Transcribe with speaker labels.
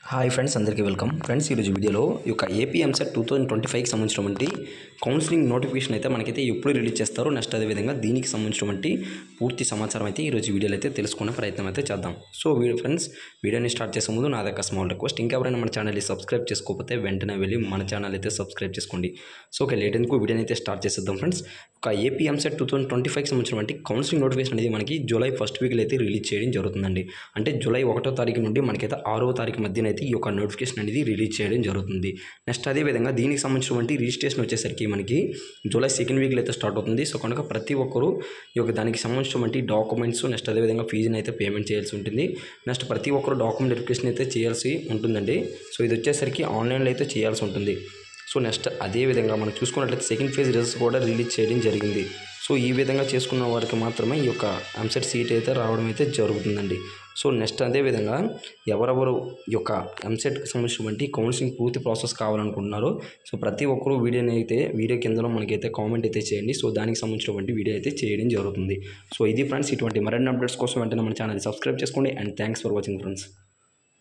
Speaker 1: Hi friends, అందరికీ welcome. Friends, ఈరోజు వీడియోలో ఈ యొక్క ఏపీ ఎంసెట్ 2025కి సంబంధించినటువంటి కౌన్సిలింగ్ నోటిఫికేషన్ అయితే మనకైతే ఎప్పుడు రిలీజ్ చేస్తారో, నెక్స్ట్ అదేవిధంగా దీనికి సంబంధించినటువంటి పూర్తి సమాచారం అయితే ఈరోజు వీడియోలో అయితే తెలుసుకునే ప్రయత్నం అయితే చేద్దాం. సో ఫ్రెండ్స్, వీడియోని స్టార్ట్ చేసే ముందు నా దగ్గర స్మాల్ రిక్వెస్ట్, ఇంకెవరైనా మన ఛానల్ని సబ్స్క్రైబ్ చేసుకోకపోతే వెంటనే వెళ్ళి మన ఛానల్ అయితే సబ్స్క్రైబ్ చేసుకోండి. సో లేట్ ఎందుకు వీడియోని అయితే స్టార్ట్ చేసేద్దాం. ఫ్రెండ్స్, ఒక ఏపీ ఎంసెట్ 2025కి సంబంధించినటువంటి కౌన్సిలింగ్ నోటిఫికేషన్ అనేది మనకి జూలై 1st వీక్లో అయితే రిలీజ్ చేయడం జరుగుతుందండి. అంటే జూలై 1వ తారీఖు నుండి మనకైతే 6వ తారీఖు మధ్యన అయితే ఈ యొక్క నోటిఫికేషన్ అనేది రిలీజ్ చేయడం జరుగుతుంది. నెక్స్ట్ అదేవిధంగా దీనికి సంబంధించినటువంటి రిజిస్ట్రేషన్ వచ్చేసరికి మనకి జూలై 2nd వీక్లో అయితే స్టార్ట్ అవుతుంది. సో కనుక ప్రతి ఒక్కరూ ఈ యొక్క దానికి సంబంధించినటువంటి డాక్యుమెంట్స్, నెక్స్ట్ అదేవిధంగా ఫీజుని అయితే పేమెంట్ చేయాల్సి ఉంటుంది. నెక్స్ట్ ప్రతి ఒక్కరు డాక్యుమెంట్ వెరిఫికేషన్ అయితే చేయాల్సి ఉంటుందండి. సో ఇది వచ్చేసరికి ఆన్లైన్లో అయితే చేయాల్సి ఉంటుంది. సో నెక్స్ట్ అదేవిధంగా మనం చూసుకున్నట్లయితే సెకండ్ ఫేజ్ రిజల్ట్స్ కూడా రిలీజ్ చేయడం జరిగింది. సో ఈ విధంగా చేసుకున్న వారికి మాత్రమే ఈ యొక్క ఎంసెట్ సీట్ అయితే రావడం అయితే జరుగుతుందండి. సో నెక్స్ట్ అదేవిధంగా ఎవరెవరు ఈ యొక్క ఎంసెట్కి సంబంధించినటువంటి కౌన్సిలింగ్ పూర్తి ప్రాసెస్ కావాలనుకుంటున్నారో, సో ప్రతి ఒక్కరూ వీడియో కిందలో మనకైతే కామెంట్ అయితే చేయండి. సో దానికి సంబంధించినటువంటి వీడియో అయితే చేయడం జరుగుతుంది. సో ఇది ఫ్రెండ్స్, ఇటువంటి మరిన్ని అప్డేట్స్ కోసం వెంటనే మన ఛానల్ సబ్స్క్రైబ్ చేసుకోండి. And thanks for watching friends.